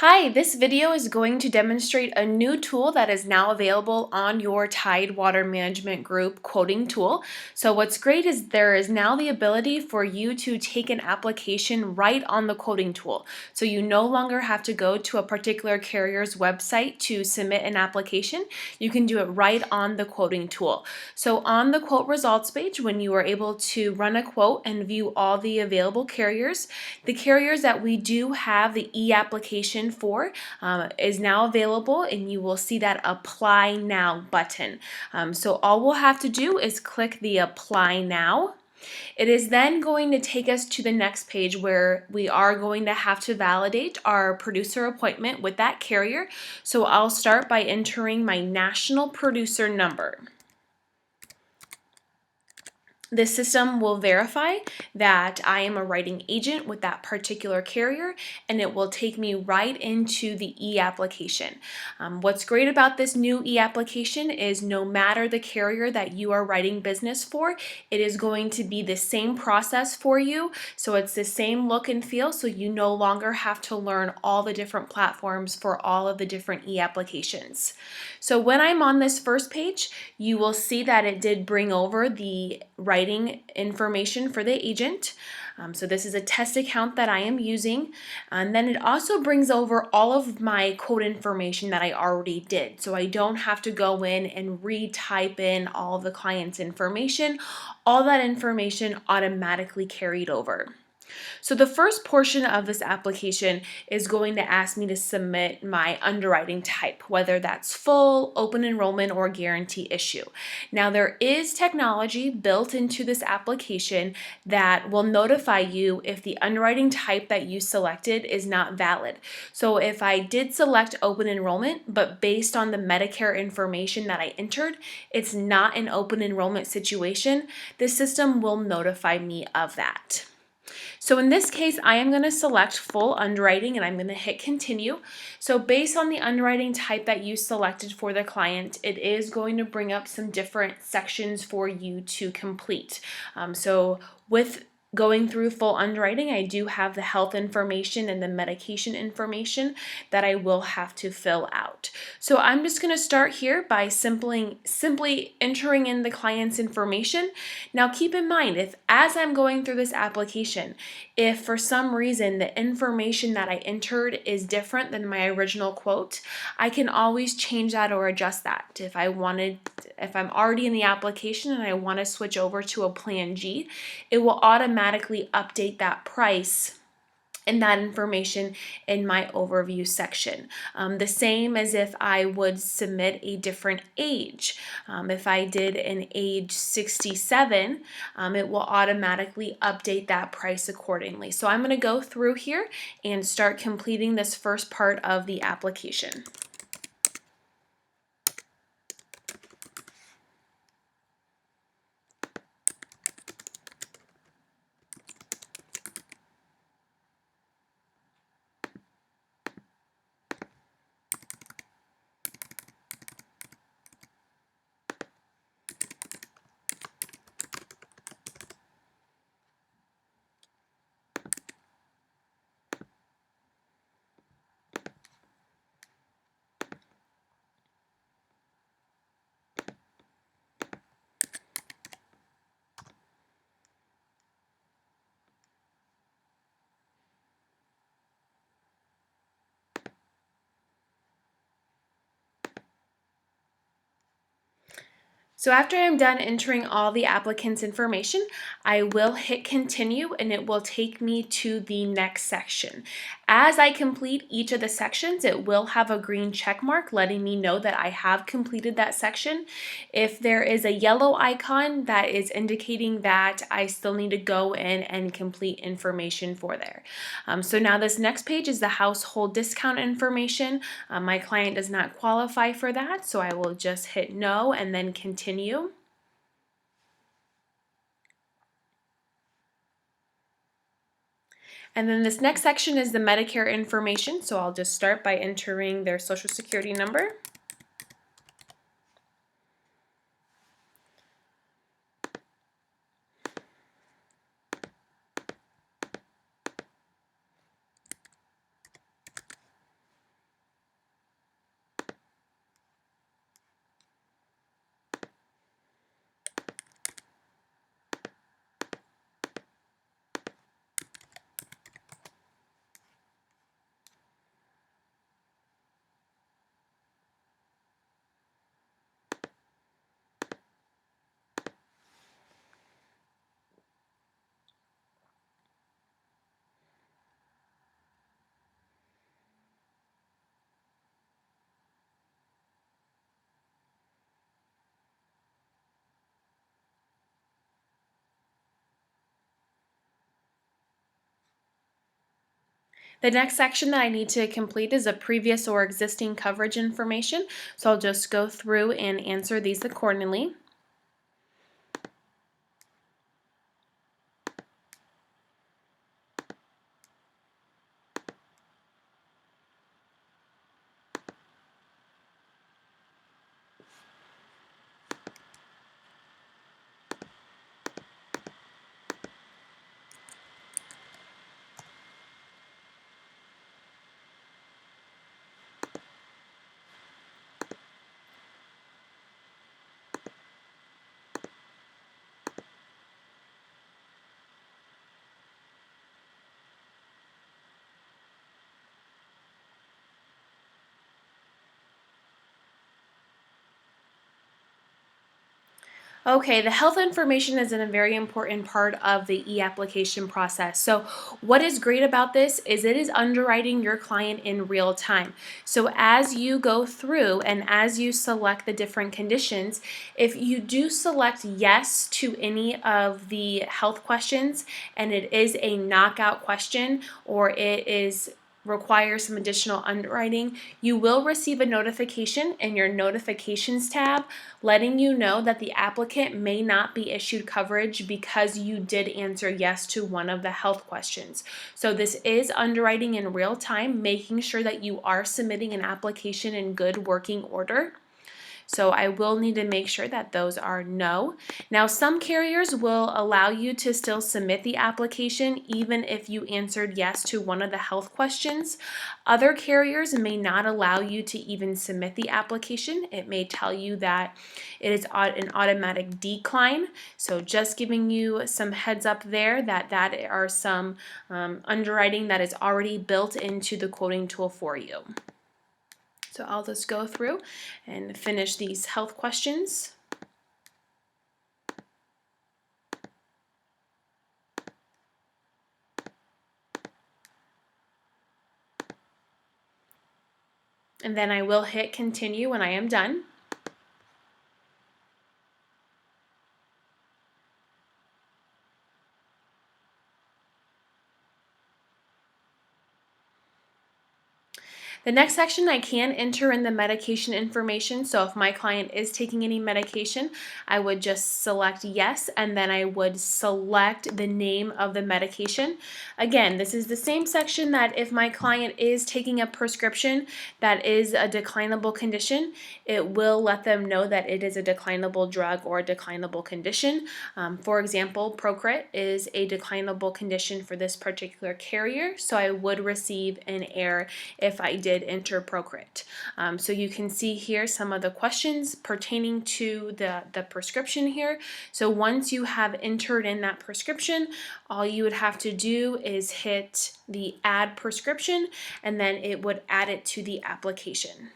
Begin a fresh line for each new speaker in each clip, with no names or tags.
Hi, this video is going to demonstrate a new tool that is now available on your Tidewater Management Group quoting tool. So what's great is there is now the ability for you to take an application right on the quoting tool. So you no longer have to go to a particular carrier's website to submit an application. You can do it right on the quoting tool. So on the quote results page, when you are able to run a quote and view all the available carriers, the carriers that we do have the e-application for is now available, and you will see that Apply Now button. So all we'll have to do is click the Apply Now. It is then going to take us to the next page where we are going to have to validate our producer appointment with that carrier. So I'll start by entering my national producer number. The system will verify that I am a writing agent with that particular carrier, and it will take me right into the e-application. What's great about this new e-application is no matter the carrier that you are writing business for, it is going to be the same process for you. So it's the same look and feel, so you no longer have to learn all the different platforms for all of the different e-applications. So when I'm on this first page, you will see that it did bring over the writing information for the agent. So this is a test account that I am using. And then it also brings over all of my quote information that I already did. So I don't have to go in and retype in all of the client's information. All that information automatically carried over. So the first portion of this application is going to ask me to submit my underwriting type, whether that's full, open enrollment, or guarantee issue. Now there is technology built into this application that will notify you if the underwriting type that you selected is not valid. So if I did select open enrollment, but based on the Medicare information that I entered, it's not an open enrollment situation, the system will notify me of that. So in this case, I am going to select full underwriting and I'm going to hit continue. So based on the underwriting type that you selected for the client, it is going to bring up some different sections for you to complete. So with going through full underwriting, I do have the health information and the medication information that I will have to fill out. So I'm just going to start here by simply entering in the client's information. Now keep in mind, if as I'm going through this application, if for some reason the information that I entered is different than my original quote, I can always change that or adjust that. If I'm already in the application and I want to switch over to a plan G, it will automatically update that price and that information in my overview section. The same as if I would submit a different age. If I did an age 67, it will automatically update that price accordingly. So I'm going to go through here and start completing this first part of the application. So after I'm done entering all the applicant's information, I will hit continue and it will take me to the next section. As I complete each of the sections, it will have a green check mark letting me know that I have completed that section. If there is a yellow icon, that is indicating that I still need to go in and complete information for there. So now this next page is the household discount information. My client does not qualify for that, so I will just hit no and then continue. And then this next section is the Medicare information, so I'll just start by entering their Social Security number. The next section that I need to complete is a previous or existing coverage information. So I'll just go through and answer these accordingly. Okay, the health information is a very important part of the e-application process. So what is great about this is it is underwriting your client in real time. So as you go through and as you select the different conditions, if you do select yes to any of the health questions and it is a knockout question or it is requires some additional underwriting, you will receive a notification in your notifications tab letting you know that the applicant may not be issued coverage because you did answer yes to one of the health questions. So this is underwriting in real time, making sure that you are submitting an application in good working order. So I will need to make sure that those are no. Now, some carriers will allow you to still submit the application even if you answered yes to one of the health questions. Other carriers may not allow you to even submit the application. It may tell you that it is an automatic decline. So just giving you some heads up there that are some underwriting that is already built into the quoting tool for you. So I'll just go through and finish these health questions. And then I will hit continue when I am done. The next section, I can enter in the medication information. So if my client is taking any medication, I would just select yes, and then I would select the name of the medication. Again, this is the same section that if my client is taking a prescription that is a declinable condition, it will let them know that it is a declinable drug or a declinable condition. For example, Procrit is a declinable condition for this particular carrier, so I would receive an error if I did enter Procrit. So you can see here some of the questions pertaining to the prescription here. So once you have entered in that prescription, all you would have to do is hit the add prescription and then it would add it to the application.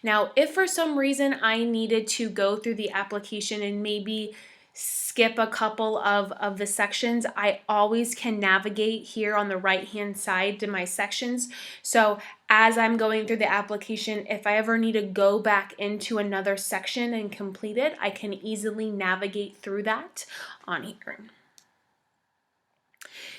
Now, if for some reason I needed to go through the application and maybe skip a couple of the sections, I always can navigate here on the right hand side to my sections. So as I'm going through the application, if I ever need to go back into another section and complete it, I can easily navigate through that on here.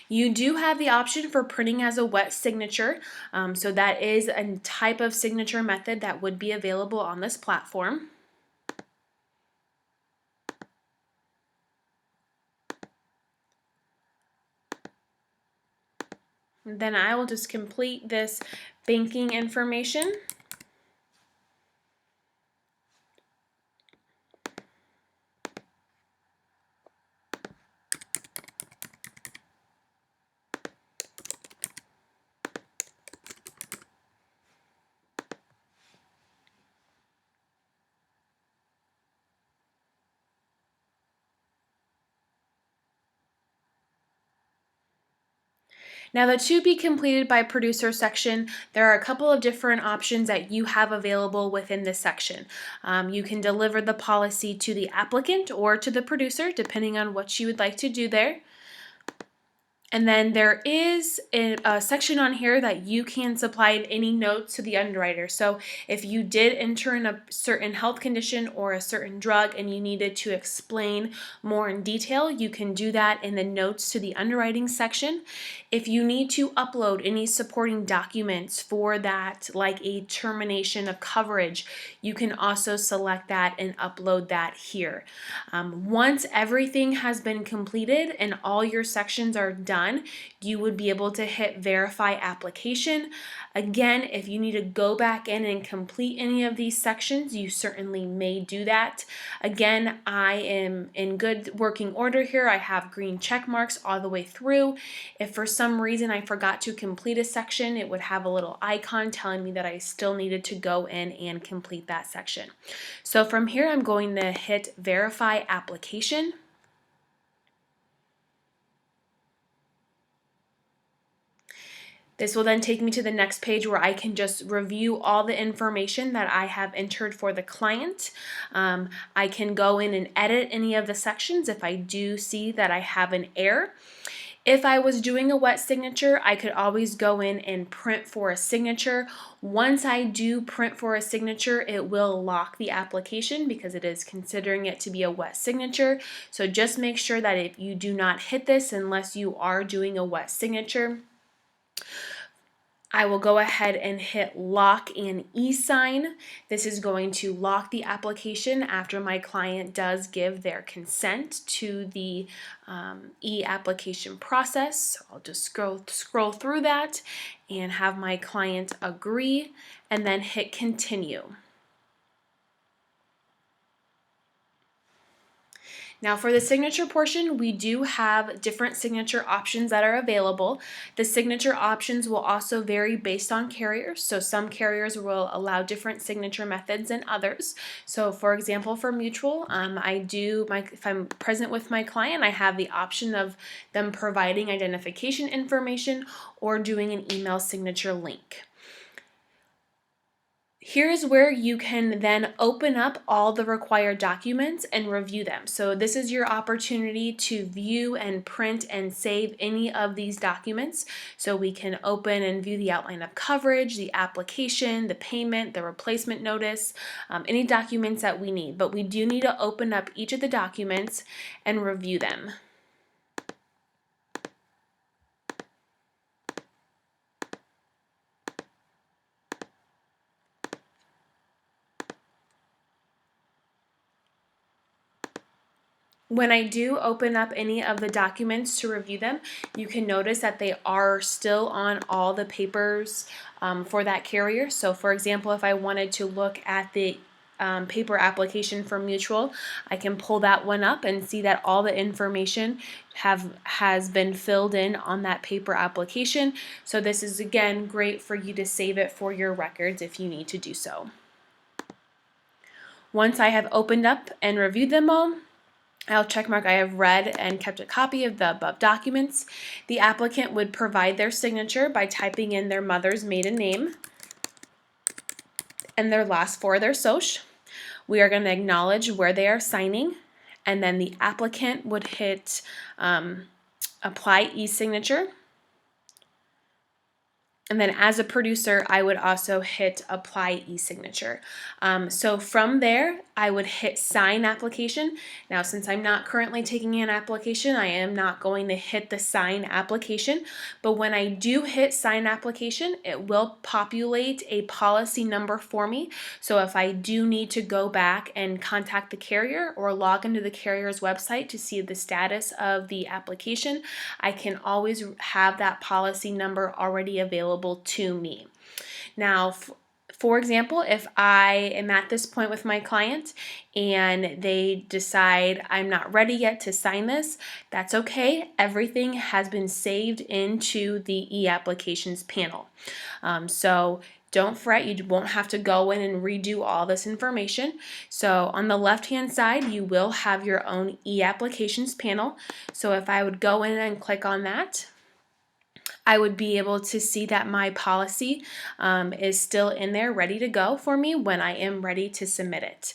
You do have the option for printing as a wet signature. So that is a type of signature method that would be available on this platform. And then I will just complete this banking information. Now the to be completed by producer section, there are a couple of different options that you have available within this section. You can deliver the policy to the applicant or to the producer, depending on what you would like to do there. And then there is a section on here that you can supply any notes to the underwriter. So if you did enter in a certain health condition or a certain drug and you needed to explain more in detail, you can do that in the notes to the underwriting section. If you need to upload any supporting documents for that, like a termination of coverage, you can also select that and upload that here. Once everything has been completed and all your sections are done, you would be able to hit verify application. Again, if you need to go back in and complete any of these sections, you certainly may do that. Again, I am in good working order here. I have green check marks all the way through. If for some reason I forgot to complete a section, it would have a little icon telling me that I still needed to go in and complete that section. So from here, I'm going to hit verify application. This will then take me to the next page where I can just review all the information that I have entered for the client. I can go in and edit any of the sections if I do see that I have an error. If I was doing a wet signature, I could always go in and print for a signature. Once I do print for a signature, it will lock the application because it is considering it to be a wet signature. So just make sure that if you do not hit this unless you are doing a wet signature. I will go ahead and hit lock and e-sign. This is going to lock the application after my client does give their consent to the e-application process. So I'll just scroll through that and have my client agree and then hit continue. Now for the signature portion, we do have different signature options that are available. The signature options will also vary based on carriers. So some carriers will allow different signature methods than others. So for example, for mutual, if I'm present with my client, I have the option of them providing identification information or doing an email signature link. Here's where you can then open up all the required documents and review them. So this is your opportunity to view and print and save any of these documents. So we can open and view the outline of coverage, the application, the payment, the replacement notice, any documents that we need. But we do need to open up each of the documents and review them. When I do open up any of the documents to review them, you can notice that they are still on all the papers for that carrier. So for example, if I wanted to look at the paper application for mutual, I can pull that one up and see that all the information has been filled in on that paper application. So this is again great for you to save it for your records if you need to do so. Once I have opened up and reviewed them all, I'll check mark I have read and kept a copy of the above documents. The applicant would provide their signature by typing in their mother's maiden name and their last four of their social. We are going to acknowledge where they are signing, and then the applicant would hit apply e-signature. And then as a producer, I would also hit apply e-signature. So from there, I would hit sign application. Now, since I'm not currently taking an application, I am not going to hit the sign application. But when I do hit sign application, it will populate a policy number for me. So if I do need to go back and contact the carrier or log into the carrier's website to see the status of the application, I can always have that policy number already available to me. Now, for example, if I am at this point with my client and they decide I'm not ready yet to sign this, that's okay. Everything has been saved into the e-applications panel. So don't fret, you won't have to go in and redo all this information. So on the left-hand side, you will have your own e-applications panel. So if I would go in and click on that, I would be able to see that my policy is still in there ready to go for me when I am ready to submit it.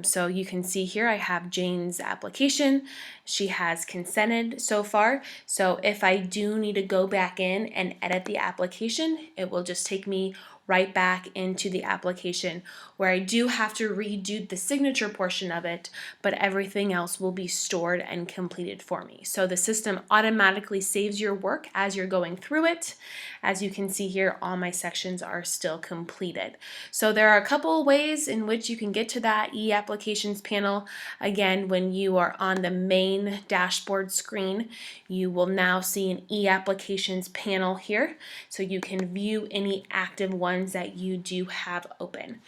So you can see here I have Jane's application. She has consented so far. So if I do need to go back in and edit the application, it will just take me right back into the application where I do have to redo the signature portion of it, but everything else will be stored and completed for me. So the system automatically saves your work as you're going through it. As you can see here, all my sections are still completed. So there are a couple ways in which you can get to that e-applications panel. Again, when you are on the main dashboard screen, you will now see an e-applications panel here, so you can view any active ones that you do have open.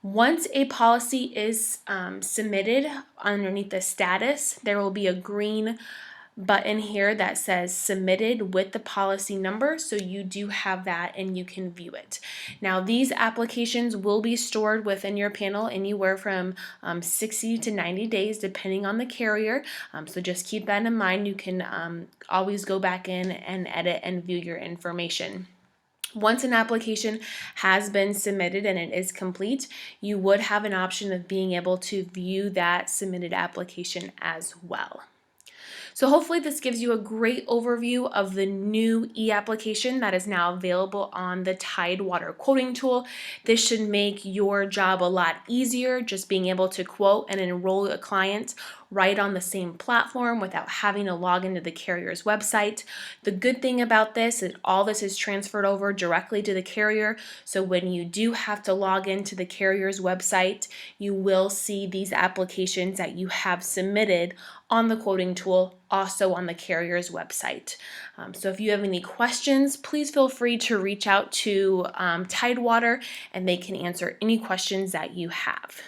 Once a policy is submitted, underneath the status, there will be a green button here that says submitted with the policy number, so you do have that and you can view it. Now these applications will be stored within your panel anywhere from 60 to 90 days depending on the carrier, so just keep that in mind. You can always go back in and edit and view your information. Once an application has been submitted and it is complete, you would have an option of being able to view that submitted application as well. So hopefully this gives you a great overview of the new e-application that is now available on the Tidewater quoting tool. This should make your job a lot easier, just being able to quote and enroll a client right on the same platform without having to log into the carrier's website. The good thing about this is all this is transferred over directly to the carrier, so when you do have to log into the carrier's website, you will see these applications that you have submitted on the quoting tool, also on the carrier's website. So if you have any questions, please feel free to reach out to Tidewater and they can answer any questions that you have.